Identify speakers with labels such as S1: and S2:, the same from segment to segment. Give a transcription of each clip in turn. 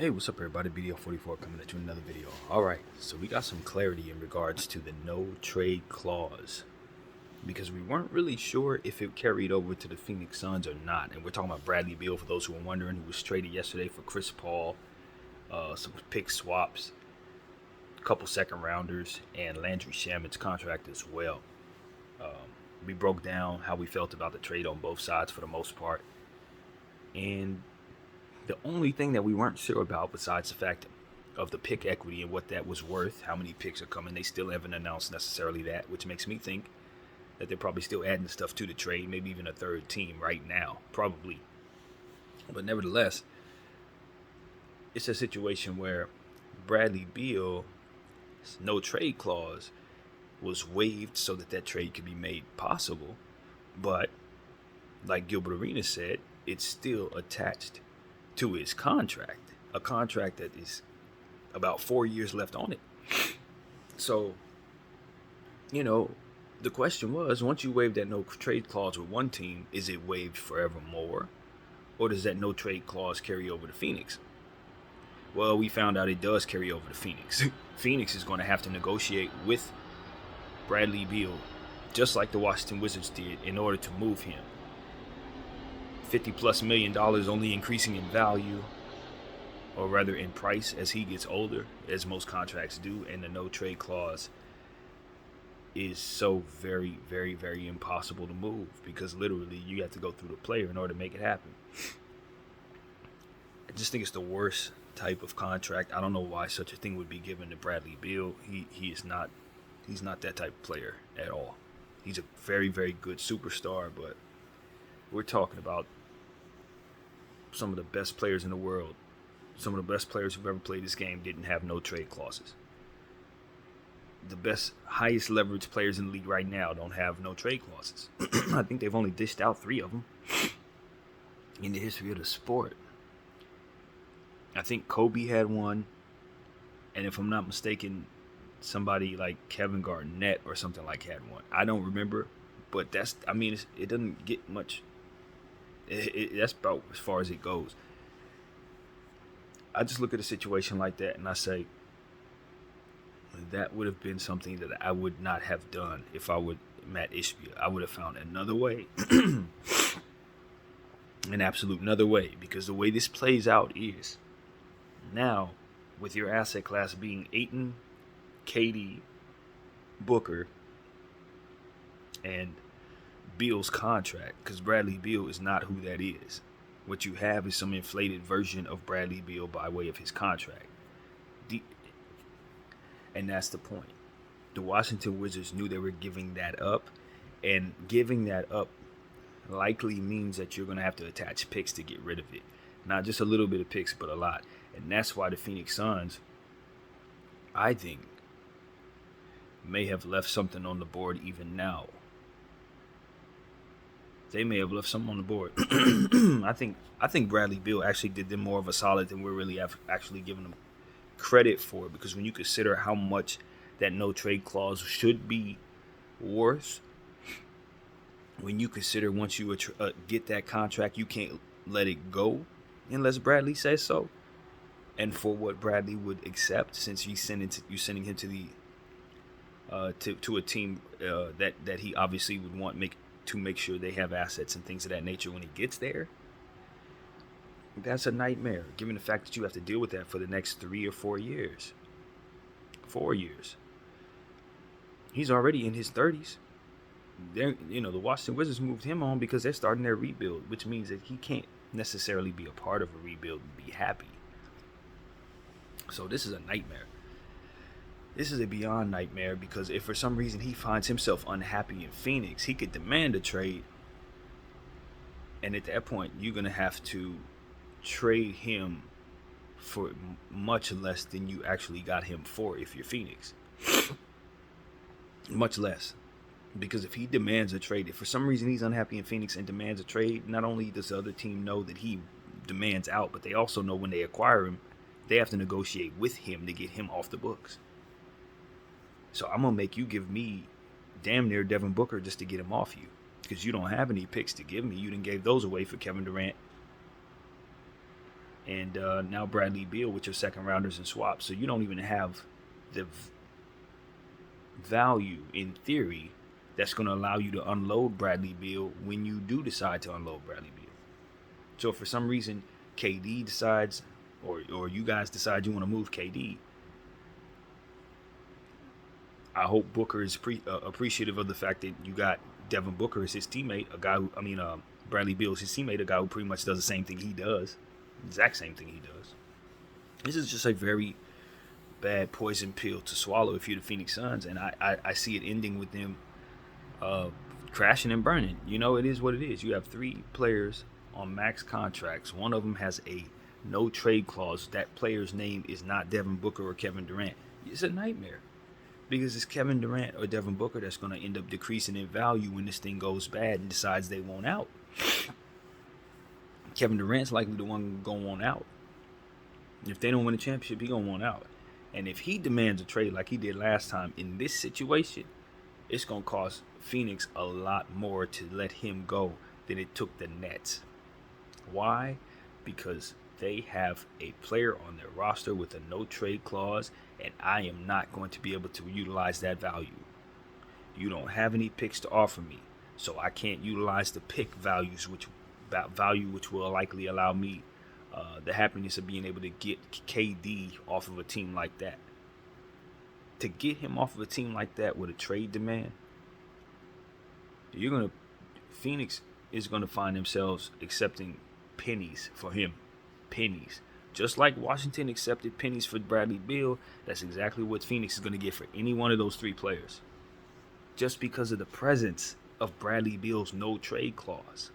S1: Hey, what's up, everybody? BDO44 coming at you with another video. Alright, so we got some clarity in regards to the no trade clause because we weren't really sure if it carried over to the Phoenix Suns or not. And we're talking about Bradley Beal, for those who are wondering, who was traded yesterday for Chris Paul, some pick swaps, a couple second rounders, and Landry Shamet's contract as well. We broke down how we felt about the trade on both sides for the most part. And the only thing that we weren't sure about, besides the fact of the pick equity and what that was worth, how many picks are coming, they still haven't announced necessarily that, which makes me think that they're probably still adding stuff to the trade, maybe even a third team right now, probably. But nevertheless, it's a situation where Bradley Beal's no trade clause was waived so that that trade could be made possible. But like Gilbert Arenas said, it's still attached to his contract, a contract that is about 4 years left on it. So, the question was, once you waive that no trade clause with one team, is it waived forevermore? Or does that no trade clause carry over to Phoenix? Well, we found out it does carry over to Phoenix. Phoenix is going to have to negotiate with Bradley Beal, just like the Washington Wizards did, in order to move him. $50+ million only increasing in value, or rather in price, as he gets older, as most contracts do, and the no trade clause is so very, very, very impossible to move, because literally you have to go through the player in order to make it happen. I just think it's the worst type of contract. I don't know why such a thing would be given to Bradley Beal. He's not that type of player at all. He's a very, very good superstar, but we're talking about some of the best players in the world. Some of the best players who've ever played this game didn't have no trade clauses. The best, highest leverage players in the league right now don't have no trade clauses. I think they've only dished out 3 of them in the history of the sport. I think Kobe had one, and if I'm not mistaken, somebody like Kevin Garnett or something like had one. I don't remember, but it doesn't get much. That's about as far as it goes. I just look at a situation like that and I say, that would have been something that I would not have done if I would Matt Ishbia. I would have found another way, an absolute another way, because the way this plays out is now, with your asset class being Ayton, KD, Booker, and Beal's contract, because Bradley Beal is not who that is. What you have is some inflated version of Bradley Beal by way of his contract. And that's the point. The Washington Wizards knew they were giving that up, and giving that up likely means that you're going to have to attach picks to get rid of it. Not just a little bit of picks, but a lot. And that's why the Phoenix Suns, I think, may have left something on the board even now. They may have left something on the board. I think Bradley Beal actually did them more of a solid than we're really actually giving them credit for, because when you consider how much that no trade clause should be worth, when you consider once you get that contract, you can't let it go unless Bradley says so, and for what Bradley would accept, since you're sending him to the to a team that he obviously would want to make sure they have assets and things of that nature when he gets there. That's a nightmare, given the fact that you have to deal with that for the next 3 or 4 years. 4 years. He's already in his 30s. The Washington Wizards moved him on because they're starting their rebuild, which means that he can't necessarily be a part of a rebuild and be happy. So this is a nightmare. This is a beyond nightmare, because if for some reason he finds himself unhappy in Phoenix, he could demand a trade. And at that point, you're going to have to trade him for much less than you actually got him for if you're Phoenix. Much less. Because if he demands a trade, if for some reason he's unhappy in Phoenix and demands a trade, not only does the other team know that he demands out, but they also know when they acquire him, they have to negotiate with him to get him off the books. So I'm going to make you give me damn near Devin Booker just to get him off you, because you don't have any picks to give me. You done gave those away for Kevin Durant and now Bradley Beal with your second rounders and swaps. So you don't even have the value in theory that's going to allow you to unload Bradley Beal when you do decide to unload Bradley Beal. So if for some reason KD decides, or you guys decide you want to move KD, I hope Booker is appreciative of the fact that you got Devin Booker as his teammate, Bradley Beal is his teammate, a guy who pretty much does the same thing he does, exact same thing he does. This is just a very bad poison pill to swallow if you're the Phoenix Suns, and I see it ending with them crashing and burning. You know, it is what it is. You have 3 players on max contracts. One of them has a no trade clause. That player's name is not Devin Booker or Kevin Durant. It's a nightmare because it's Kevin Durant or Devin Booker that's going to end up decreasing in value when this thing goes bad and decides they want out. Kevin Durant's likely the one going to want out. If they don't win a championship, he going to want out. And if he demands a trade like he did last time in this situation, it's going to cost Phoenix a lot more to let him go than it took the Nets. Why? Because they have a player on their roster with a no trade clause, and I am not going to be able to utilize that value. You don't have any picks to offer me, so I can't utilize the pick values, which will likely allow me the happiness of being able to get KD off of a team like that. To get him off of a team like that with a trade demand, Phoenix is gonna find themselves accepting pennies for him. Pennies. Just like Washington accepted pennies for Bradley Beal, that's exactly what Phoenix is gonna get for any one of those 3 players. Just because of the presence of Bradley Beal's no trade clause.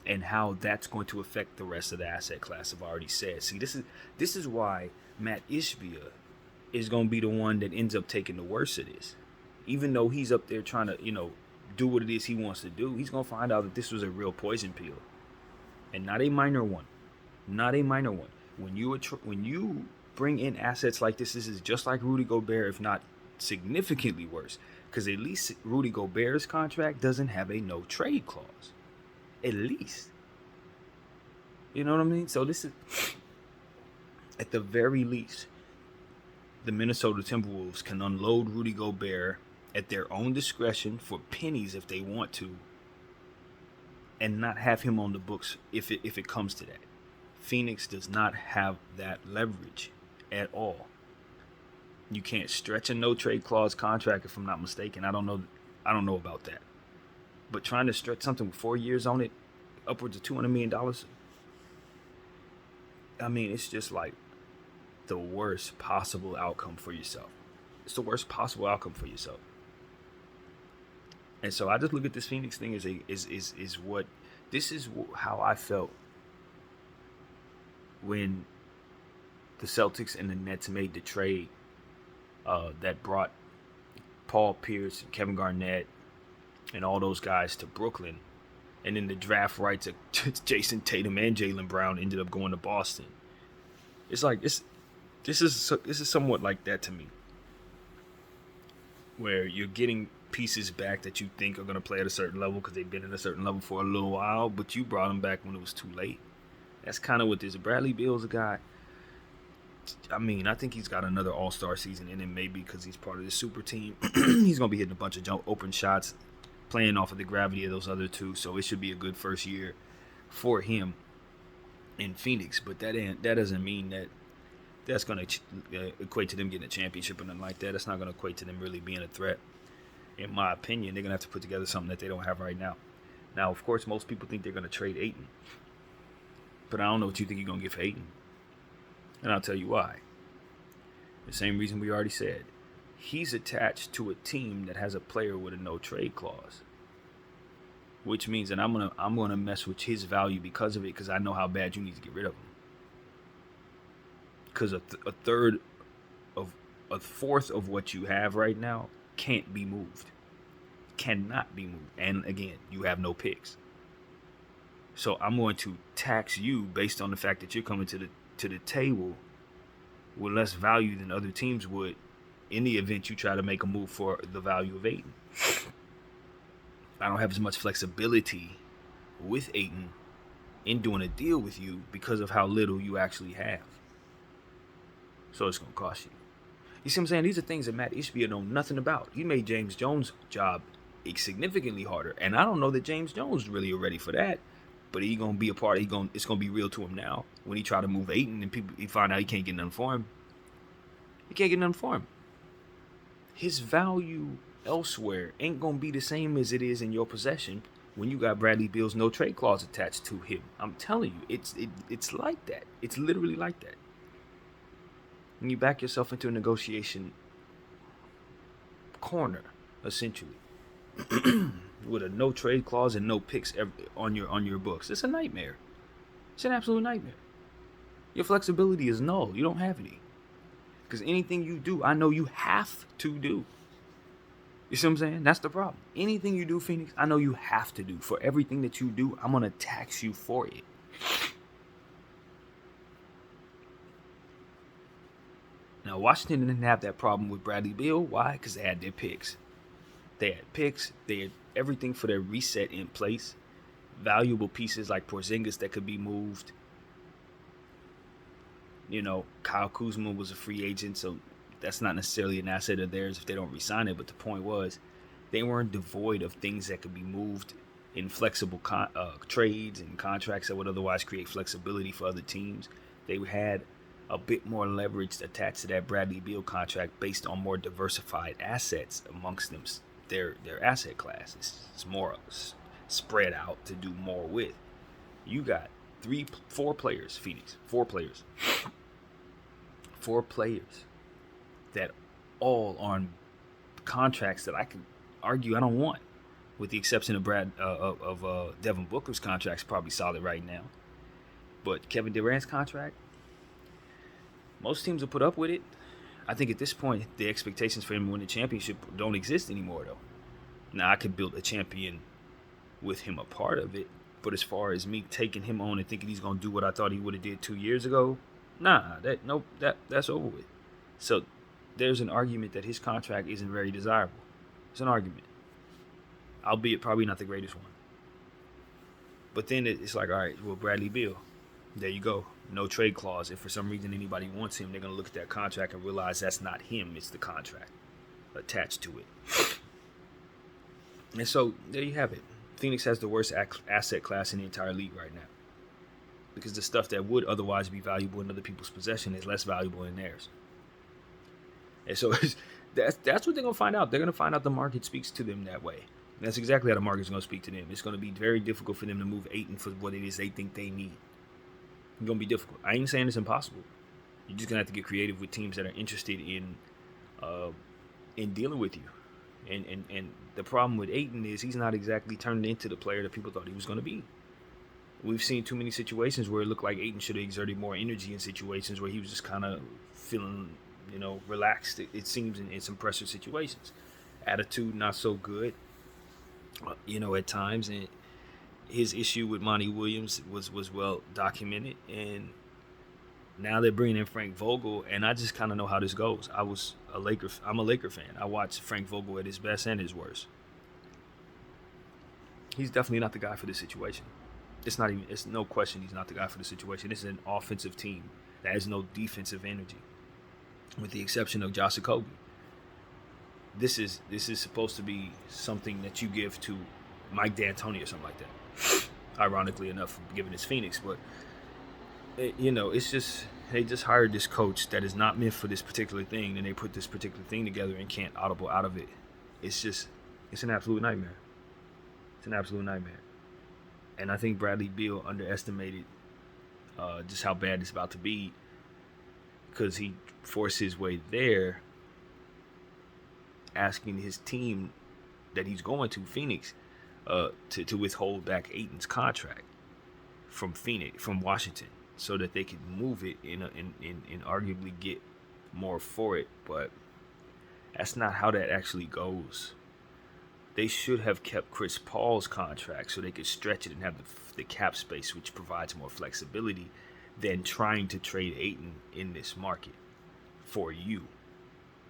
S1: And how that's going to affect the rest of the asset class, I've already said. See, this is why Matt Ishbia is going to be the one that ends up taking the worst of this. Even though he's up there trying to, do what it is he wants to do, he's going to find out that this was a real poison pill. And not a minor one. Not a minor one. When you bring in assets like this is just like Rudy Gobert, if not significantly worse. Because at least Rudy Gobert's contract doesn't have a no trade clause. At least. You know what I mean? So this is, at the very least, the Minnesota Timberwolves can unload Rudy Gobert at their own discretion for pennies if they want to, and not have him on the books if it comes to that. Phoenix does not have that leverage at all. You can't stretch a no trade clause contract if I'm not mistaken. I don't know about that. But trying to stretch something with 4 years on it, upwards of $200 million, I mean, it's just like the worst possible outcome for yourself. It's the worst possible outcome for yourself. And so I just look at this Phoenix thing as how I felt when the Celtics and the Nets made the trade that brought Paul Pierce and Kevin Garnett and all those guys to Brooklyn, and then the draft rights of Jason Tatum and Jaylen Brown ended up going to Boston. It's like this is somewhat like that to me, where you're getting pieces back that you think are going to play at a certain level because they've been at a certain level for a little while, but you brought them back when it was too late. That's kind of what this. Bradley Beal's a guy. I mean, I think he's got another all-star season in him, maybe because he's part of the super team. He's going to be hitting a bunch of open shots, playing off of the gravity of those other 2, so it should be a good first year for him in Phoenix. But that doesn't mean that that's going to equate to them getting a championship or nothing like that. That's not going to equate to them really being a threat. In my opinion, they're going to have to put together something that they don't have right now. Now, of course, most people think they're going to trade Ayton. But I don't know what you think you're going to get for Ayton. And I'll tell you why. The same reason we already said. He's attached to a team that has a player with a no trade clause. Which means that I'm gonna mess with his value because of it, because I know how bad you need to get rid of him. Because a fourth of what you have right now can't be moved. Cannot be moved. And again, you have no picks. So I'm going to tax you based on the fact that you're coming to the table with less value than other teams would in the event you try to make a move for the value of Ayton. I don't have as much flexibility with Ayton in doing a deal with you because of how little you actually have. So it's going to cost you. You see what I'm saying? These are things that Matt Ishbia know nothing about. He made James Jones' job significantly harder. And I don't know that James Jones is really ready for that. But he going to be a part. It's going to be real to him now. When he try to move Ayton and he find out he can't get nothing for him. He can't get nothing for him. His value elsewhere ain't going to be the same as it is in your possession when you got Bradley Beal's no trade clause attached to him. I'm telling you, it's like that. It's literally like that. And you back yourself into a negotiation corner, essentially, with a no trade clause and no picks on your books. It's a nightmare. It's an absolute nightmare. Your flexibility is null. You don't have any. Because anything you do, I know you have to do. You see what I'm saying? That's the problem. Anything you do, Phoenix, I know you have to do. For everything that you do, I'm going to tax you for it. Now, Washington didn't have that problem with Bradley Beal. Why? Because they had their picks. They had picks. They had everything for their reset in place. Valuable pieces like Porzingis that could be moved. You know, Kyle Kuzma was a free agent, so that's not necessarily an asset of theirs if they don't re-sign it. But the point was, they weren't devoid of things that could be moved in flexible trades and contracts that would otherwise create flexibility for other teams. They had a bit more leverage attached to that Bradley Beal contract based on more diversified assets amongst them, their asset class. It's more spread out to do more with. You got 4 players, Phoenix. 4 players. 4 players that all are on contracts that I could argue I don't want, with the exception of Devin Booker's contract's probably solid right now. But Kevin Durant's contract, most teams will put up with it. I think at this point, the expectations for him to win the championship don't exist anymore, though. Now, I could build a champion with him a part of it, but as far as me taking him on and thinking he's going to do what I thought he would have did 2 years ago, that's over with. So there's an argument that his contract isn't very desirable. It's an argument. Albeit probably not the greatest one. But then it's like, all right, well, Bradley Beal, there you go. No trade clause. If for some reason anybody wants him, they're going to look at that contract and realize that's not him. It's the contract attached to it. And so there you have it. Phoenix has the worst asset class in the entire league right now. Because the stuff that would otherwise be valuable in other people's possession is less valuable in theirs. And so that's what they're going to find out. They're going to find out the market speaks to them that way. And that's exactly how the market's going to speak to them. It's going to be very difficult for them to move Ayton for what it is they think they need. It's going to be difficult. I ain't saying it's impossible. You're just going to have to get creative with teams that are interested in dealing with you. And the problem with Ayton is he's not exactly turned into the player that people thought he was going to be. We've seen too many situations where it looked like Ayton should have exerted more energy in situations where he was just kind of feeling, relaxed, it seems, in some pressure situations. Attitude not so good, at times. And his issue with Monty Williams was well documented. And now they're bringing in Frank Vogel, and I just kind of know how this goes. I'm a Laker fan. I watched Frank Vogel at his best and his worst. He's definitely not the guy for this situation. It's no question he's not the guy for the situation. This is an offensive team that has no defensive energy, with the exception of Josh Okogie. This is supposed to be something that you give to Mike D'Antoni or something like that. Ironically enough, given his Phoenix, but it's just they just hired this coach that is not meant for this particular thing, and they put this particular thing together and can't audible out of it. It's an absolute nightmare. It's an absolute nightmare. And I think Bradley Beal underestimated just how bad it's about to be, because he forced his way there, asking his team that he's going to, Phoenix, to withhold back Ayton's contract from Washington, so that they could move it and arguably get more for it. But that's not how that actually goes. They should have kept Chris Paul's contract so they could stretch it and have the cap space, which provides more flexibility than trying to trade Ayton in this market for you.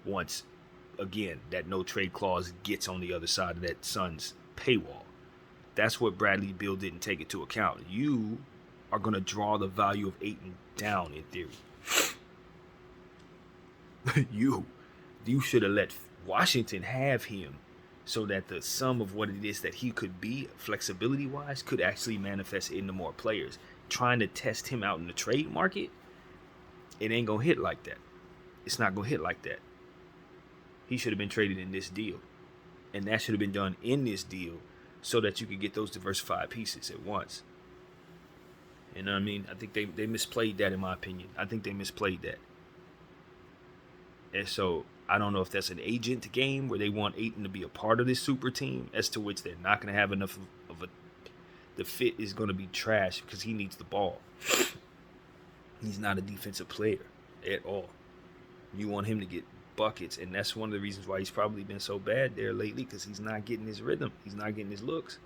S1: Once, again, that no trade clause gets on the other side of that Suns paywall. That's what Bradley Beal didn't take into account. You are going to draw the value of Ayton down in theory. you should have let Washington have him so that the sum of what it is that he could be flexibility wise could actually manifest into more players. Trying to test him out in the trade market, it ain't gonna hit like that. It's not gonna hit like that. He should have been traded in this deal, and that should have been done in this deal so that you could get those diversified pieces at once. You know what I mean? I think they misplayed that, in my opinion. I think they misplayed that. And so I don't know if that's an agent game where they want Ayton to be a part of this super team, as to which they're not going to have enough of a. The fit is going to be trash because he needs the ball. He's not a defensive player at all. You want him to get buckets, and that's one of the reasons why he's probably been so bad there lately, because he's not getting his rhythm. He's not getting his looks.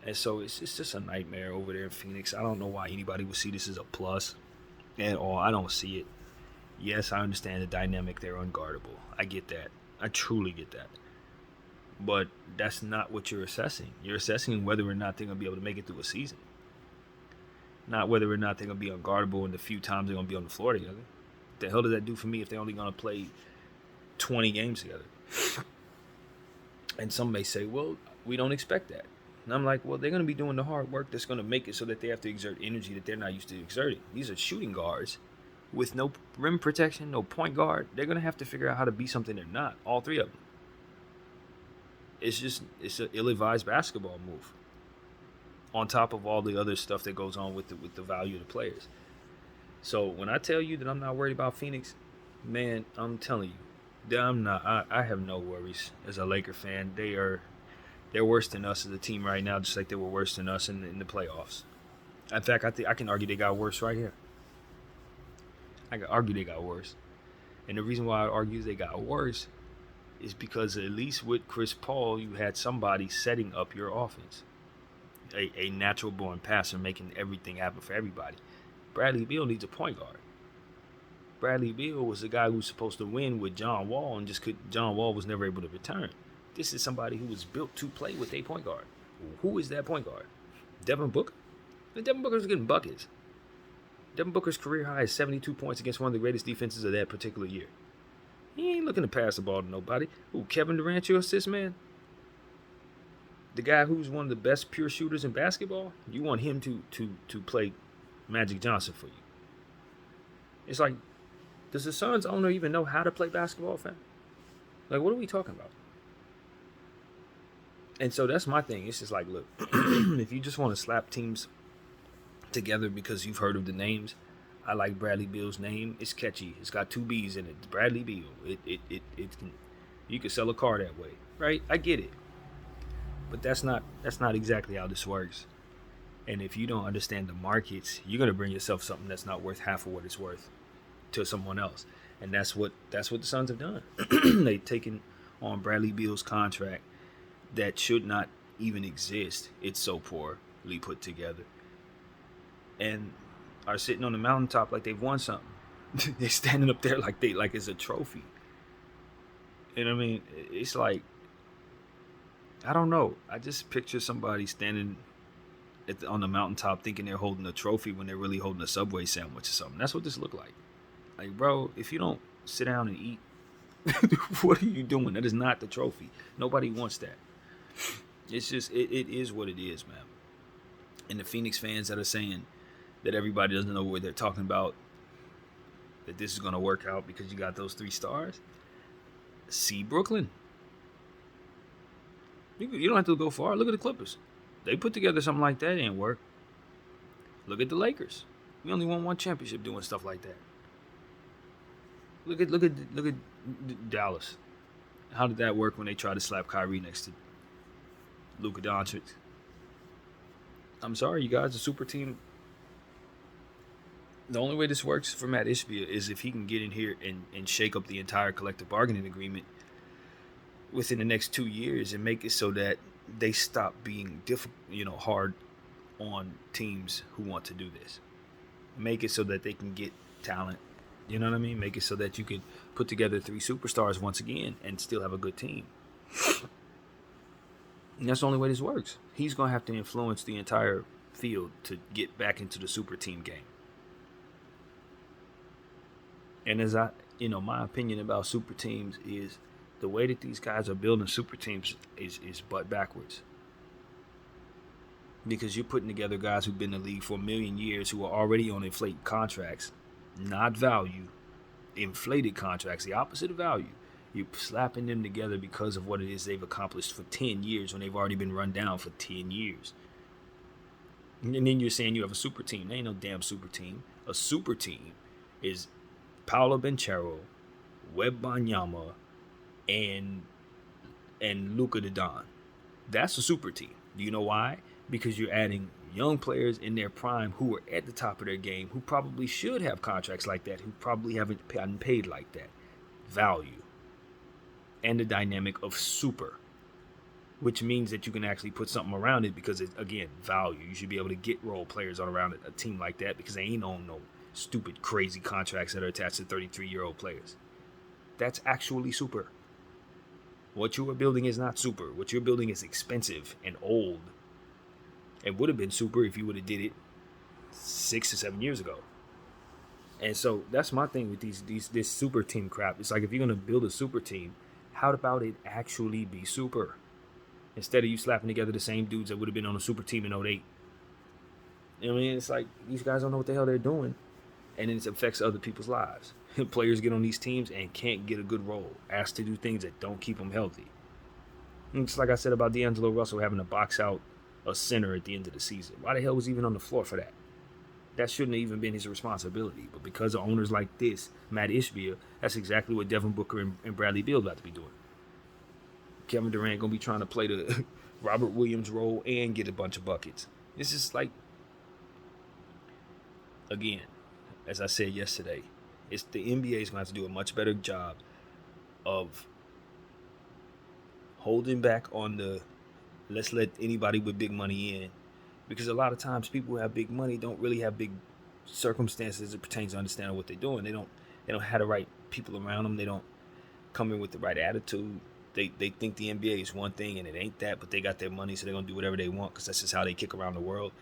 S1: And so it's just a nightmare over there in Phoenix. I don't know why anybody would see this as a plus at all. I don't see it. Yes, I understand the dynamic. They're unguardable. I get that. I truly get that. But that's not what you're assessing. You're assessing whether or not they're going to be able to make it through a season. Not whether or not they're going to be unguardable in the few times they're going to be on the floor together. What the hell does that do for me if they're only going to play 20 games together? And some may say, well, we don't expect that. And I'm like, well, they're going to be doing the hard work that's going to make it so that they have to exert energy that they're not used to exerting. These are shooting guards with no rim protection, no point guard. They're going to have to figure out how to be something they're not, all three of them. It's an ill-advised basketball move on top of all the other stuff that goes on with the value of the players. So when I tell you that I'm not worried about Phoenix, man, I'm telling you, I'm not. I have no worries as a Laker fan. They're worse than us as a team right now, just like they were worse than us in the playoffs. In fact, I can argue they got worse right here. I can argue they got worse. And the reason why I argue they got worse is because at least with Chris Paul, you had somebody setting up your offense. A natural-born passer making everything happen for everybody. Bradley Beal needs a point guard. Bradley Beal was the guy who was supposed to win with John Wall, and John Wall was never able to return. This is somebody who was built to play with a point guard. Who is that point guard? Devin Booker? Devin Booker's getting buckets. Devin Booker's career high is 72 points against one of the greatest defenses of that particular year. He ain't looking to pass the ball to nobody. Who, Kevin Durant, your assist man? The guy who's one of the best pure shooters in basketball? You want him to play Magic Johnson for you. It's like, does the Suns owner even know how to play basketball, fam? Like, what are we talking about? And so that's my thing. It's just like, look, if you just want to slap teams together because you've heard of the names, I like Bradley Beal's name. It's catchy. It's got 2 B's in it. Bradley Beal. It can, you could sell a car that way, right? I get it. But that's not exactly how this works. And if you don't understand the markets, you're gonna bring yourself something that's not worth half of what it's worth to someone else. And that's what the Suns have done. They've taken on Bradley Beal's contract that should not even exist. It's so poorly put together. And are sitting on the mountaintop like they've won something. They're standing up there like it's a trophy. You know what I mean? It's like, I don't know. I just picture somebody standing on the mountaintop thinking they're holding a trophy when they're really holding a Subway sandwich or something. That's what this looked like. Like, bro, if you don't sit down and eat, what are you doing? That is not the trophy. Nobody wants that. It's just, it is what it is, man. And the Phoenix fans that are saying that everybody doesn't know what they're talking about, that this is going to work out because you got those 3 stars, see Brooklyn. You don't have to go far. Look at the Clippers. They put together something like that, it didn't work. Look at the Lakers. We only won 1 championship doing stuff like that. Look at Dallas. How did that work when they tried to slap Kyrie next to Luka Doncic? I'm sorry, you guys, a super team. The only way this works for Matt Ishbia is if he can get in here and shake up the entire collective bargaining agreement within the next 2 years and make it so that they stop being hard on teams who want to do this. Make it so that they can get talent. You know what I mean? Make it so that you can put together 3 superstars once again and still have a good team. And that's the only way this works. He's going to have to influence the entire field to get back into the super team game. And my opinion about super teams is the way that these guys are building super teams is butt backwards. Because you're putting together guys who've been in the league for a million years who are already on inflated contracts, not value, inflated contracts, the opposite of value. You're slapping them together because of what it is they've accomplished for 10 years when they've already been run down for 10 years. And then you're saying you have a super team. There ain't no damn super team. A super team is Paolo Banchero, Wembanyama, and Luka Doncic. That's a super team. Do you know why? Because you're adding young players in their prime who are at the top of their game, who probably should have contracts like that, who probably haven't gotten paid like that. Value. And the dynamic of super, which means that you can actually put something around it because, again, value. You should be able to get role players all around a team like that because they ain't on no stupid, crazy contracts that are attached to 33-year-old players. That's actually super. What you are building is not super. What you're building is expensive and old. It would have been super if you would have did it 6 to 7 years ago. And so that's my thing with this super team crap. It's like, if you're going to build a super team, how about it actually be super? Instead of you slapping together the same dudes that would have been on a super team in 08. You know what I mean? It's like, these guys don't know what the hell they're doing. And then it affects other people's lives. Players get on these teams and can't get a good role. Asked to do things that don't keep them healthy. And it's like I said about D'Angelo Russell having to box out a center at the end of the season. Why the hell was he even on the floor for that? That shouldn't have even been his responsibility. But because of owners like this, Matt Ishbia, that's exactly what Devin Booker and Bradley Beal about to be doing. Kevin Durant going to be trying to play the Robert Williams role and get a bunch of buckets. This is like, again, as I said yesterday, it's the NBA is going to have to do a much better job of holding back on the let's let anybody with big money in. Because a lot of times people who have big money don't really have big circumstances as it pertains to understanding what they're doing. They don't have the right people around them. They don't come in with the right attitude. They think the NBA is one thing and it ain't that, but they got their money, so they're going to do whatever they want because that's just how they kick around the world.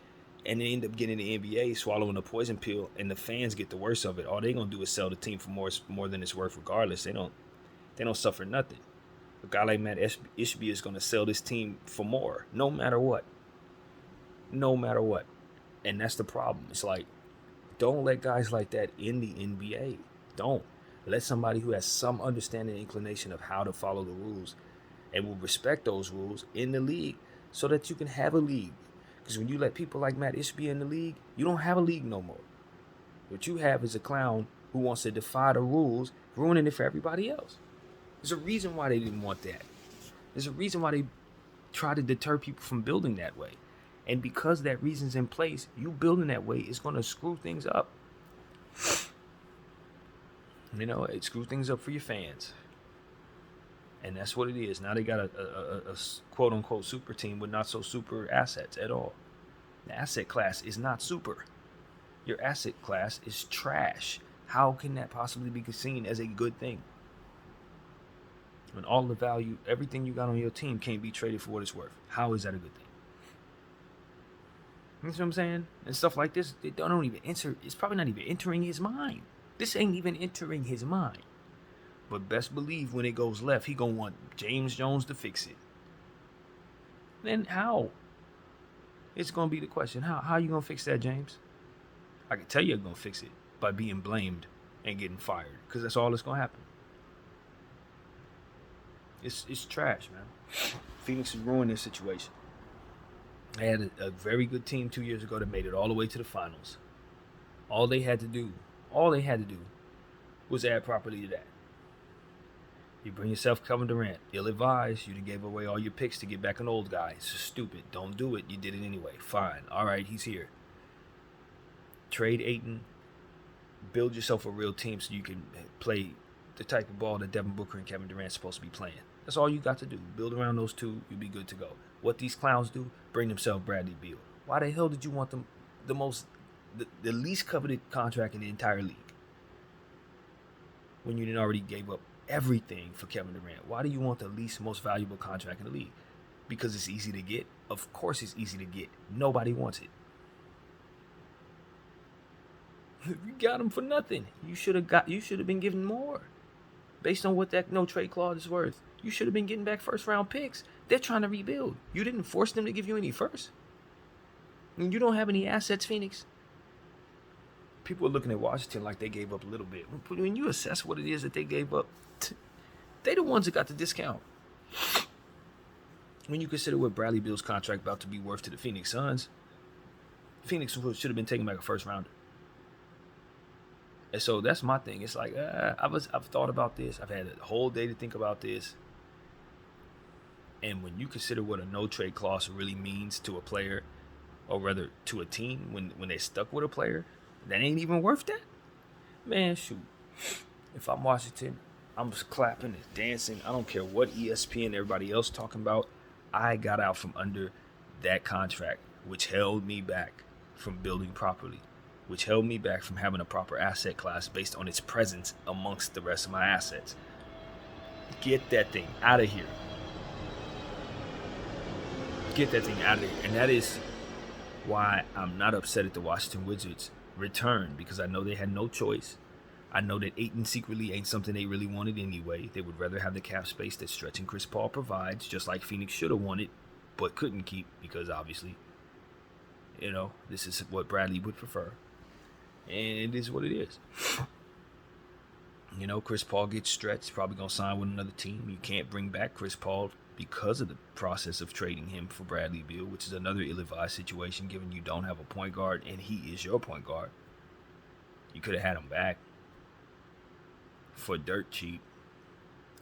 S1: And they end up getting the NBA, swallowing a poison pill, and the fans get the worst of it. All they're going to do is sell the team for more than it's worth regardless. They don't suffer nothing. A guy like Matt Ishbia is going to sell this team for more, no matter what. No matter what. And that's the problem. It's like, don't let guys like that in the NBA. Don't. Let somebody who has some understanding and inclination of how to follow the rules and will respect those rules in the league so that you can have a league. Because when you let people like Matt Ishbia in the league, you don't have a league no more. What you have is a clown who wants to defy the rules, ruining it for everybody else. There's a reason why they didn't want that. There's a reason why they try to deter people from building that way. And because that reason's in place, you building that way is going to screw things up. You know, it screws things up for your fans. And that's what it is. Now they got a quote-unquote super team with not so super assets at all. The asset class is not super. Your asset class is trash. How can that possibly be seen as a good thing? When all the value, everything you got on your team can't be traded for what it's worth. How is that a good thing? You know what I'm saying? And stuff like this, they don't even enter. It's probably not even entering his mind. This ain't even entering his mind. But best believe when it goes left, he gonna want James Jones to fix it. Then how? It's gonna be the question. How you gonna fix that, James? I can tell you're gonna fix it by being blamed and getting fired, because that's all that's gonna happen. It's trash, man. Phoenix is ruining this situation. They had a very good team 2 years ago that made it all the way to the finals. All they had to do was add properly to that. You bring yourself Kevin Durant. Ill-advised. You gave away all your picks to get back an old guy. It's stupid. Don't do it. You did it anyway. Fine. All right, he's here. Trade Ayton. Build yourself a real team so you can play the type of ball that Devin Booker and Kevin Durant supposed to be playing. That's all you got to do. Build around those two. You'll be good to go. What these clowns do, bring themselves Bradley Beal. Why the hell did you want them the least coveted contract in the entire league? When you didn't already gave up everything for Kevin Durant. Why do you want the least most valuable contract in the league? Because it's easy to get? Of course it's easy to get. Nobody wants it. You got him for nothing. You should have been given more. Based on what that no trade clause is worth. You should have been getting back first round picks. They're trying to rebuild. You didn't force them to give you any first. And you don't have any assets, Phoenix. People are looking at Washington like they gave up a little bit. When you assess what it is that they gave up, they the ones that got the discount. When you consider what Bradley Beal's contract about to be worth to the Phoenix Suns, Phoenix should have been taking back a first rounder. And so that's my thing. It's like, I've thought about this. I've had a whole day to think about this. And when you consider what a no-trade clause really means to a player, or rather to a team, when they're stuck with a player, that ain't even worth that. Man, shoot. If I'm Washington, I'm just clapping and dancing. I don't care what ESPN and everybody else talking about. I got out from under that contract, which held me back from building properly, which held me back from having a proper asset class based on its presence amongst the rest of my assets. Get that thing out of here. Get that thing out of here. And that is why I'm not upset at the Washington Wizards' return, because I know they had no choice. I know that Ayton secretly ain't something they really wanted anyway. They would rather have the cap space that Stretch and Chris Paul provides, just like Phoenix should have wanted, but couldn't keep because obviously, this is what Bradley would prefer. And it is what it is. Chris Paul gets stretched, probably going to sign with another team. You can't bring back Chris Paul because of the process of trading him for Bradley Beal, which is another ill-advised situation given you don't have a point guard and he is your point guard. You could have had him back for dirt cheap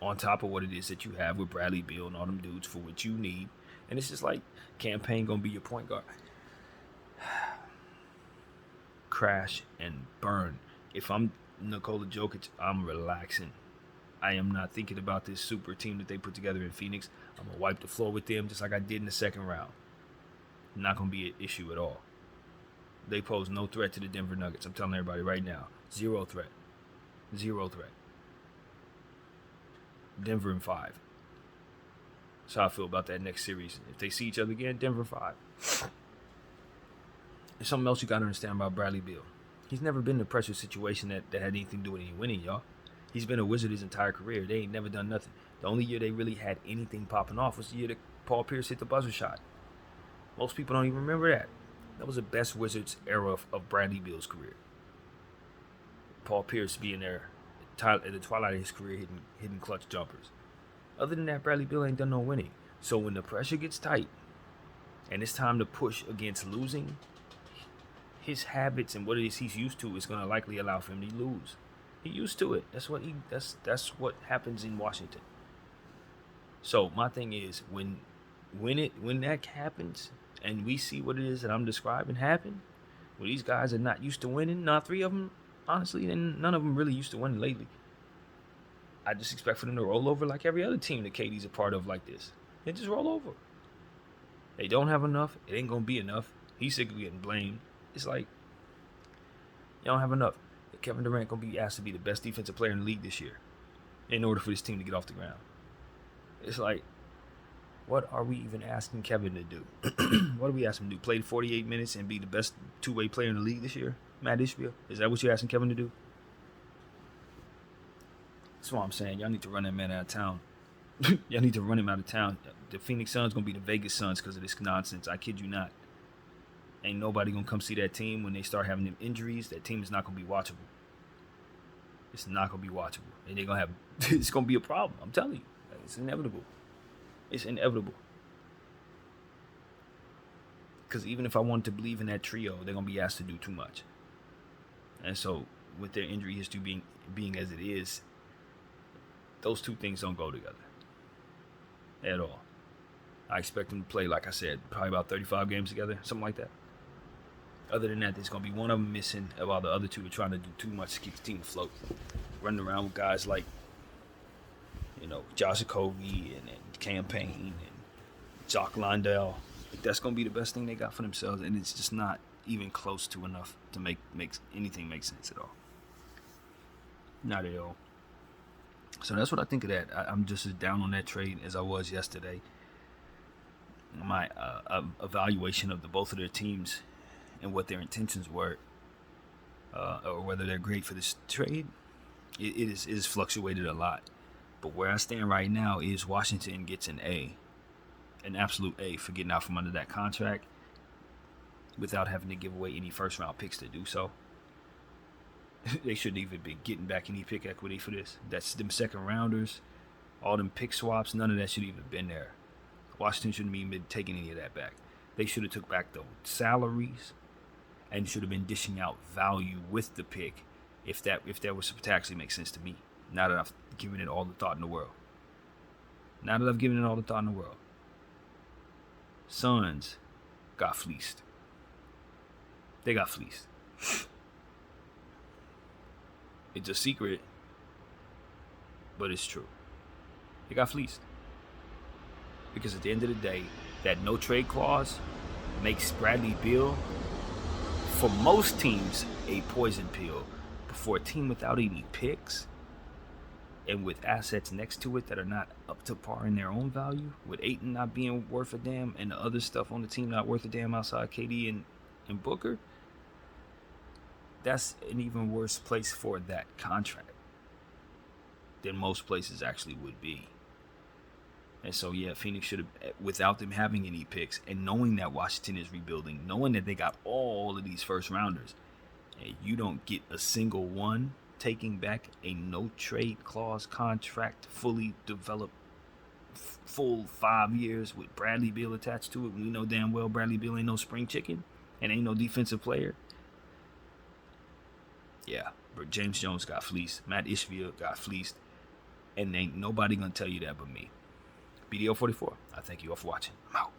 S1: on top of what it is that you have with Bradley Beal and all them dudes for what you need. And it's just like, campaign going to be your point guard. Crash and burn. If I'm Nikola Jokic, I'm relaxing. I am not thinking about this super team that they put together in Phoenix. I'm going to wipe the floor with them just like I did in the second round. Not going to be an issue at all. They pose no threat to the Denver Nuggets. I'm telling everybody right now. Zero threat. Zero threat. Denver in 5. That's how I feel about that next series. If they see each other again, Denver 5. There's something else you got to understand about Bradley Beal. He's never been in a pressure situation that had anything to do with any winning, y'all. He's been a Wizard his entire career. They ain't never done nothing. The only year they really had anything popping off was the year that Paul Pierce hit the buzzer shot. Most people don't even remember that. That was the best Wizards era of Bradley Beal's career. Paul Pierce being there at the twilight of his career hitting clutch jumpers. Other than that, Bradley Beal ain't done no winning. So when the pressure gets tight and it's time to push against losing, his habits and what it is he's used to is going to likely allow for him to lose. He used to it. That's what happens in Washington. So my thing is when that happens and we see what it is that I'm describing happen, where these guys are not used to winning, not three of them, honestly, and none of them really used to winning lately. I just expect for them to roll over like every other team that KD's a part of like this. They just roll over. They don't have enough. It ain't going to be enough. He's sick of getting blamed. It's like, you don't have enough. Kevin Durant going to be asked to be the best defensive player in the league this year in order for this team to get off the ground. It's like, what are we even asking Kevin to do? What do we ask him to do? Play 48 minutes and be the best two-way player in the league this year? Matt Ishbia? Is that what you're asking Kevin to do? That's what I'm saying. Y'all need to run that man out of town. Y'all need to run him out of town. The Phoenix Suns going to be the Vegas Suns because of this nonsense. I kid you not. Ain't nobody going to come see that team when they start having them injuries. That team is not going to be watchable. It's not going to be watchable. And they're going to have, it's going to be a problem. I'm telling you. It's inevitable. It's inevitable. Because even if I wanted to believe in that trio, they're going to be asked to do too much. And so, with their injury history being as it is, those two things don't go together. At all. I expect them to play, like I said, probably about 35 games together, something like that. Other than that, there's going to be one of them missing, while the other two are trying to do too much to keep the team afloat. Running around with guys like, Josh Okogie and Cam Payne and Jock Lindell. That's going to be the best thing they got for themselves, and it's just not even close to enough to make anything make sense at all. Not at all. So that's what I think of that. I'm just as down on that trade as I was yesterday. My evaluation of both of their teams and what their intentions were or whether they're great for this trade, it is fluctuated a lot. But where I stand right now is Washington gets an A, an absolute A for getting out from under that contract without having to give away any first round picks to do so. They shouldn't even be getting back any pick equity for this. That's them second rounders, all them pick swaps. None of that should even been there. Washington shouldn't even been taking any of that back. They should have took back the salaries and should have been dishing out value with the pick if that was to actually make sense to me. Now that I've given it all the thought in the world. Suns got fleeced. They got fleeced. It's a secret, but it's true. They got fleeced. Because at the end of the day, that no trade clause makes Bradley Beal, for most teams, a poison pill. But for a team without any picks and with assets next to it that are not up to par in their own value, with Ayton not being worth a damn and the other stuff on the team not worth a damn outside KD and Booker, that's an even worse place for that contract than most places actually would be. And so, yeah, Phoenix should have, without them having any picks and knowing that Washington is rebuilding, knowing that they got all of these first rounders, and you don't get a single one, taking back a no trade clause contract, fully developed, full 5 years with Bradley Beal attached to it. We know damn well Bradley Beal ain't no spring chicken and ain't no defensive player. Yeah, but James Jones got fleeced. Matt Ishbia got fleeced. And ain't nobody gonna tell you that but me. BDO44, I thank you all for watching. I'm out.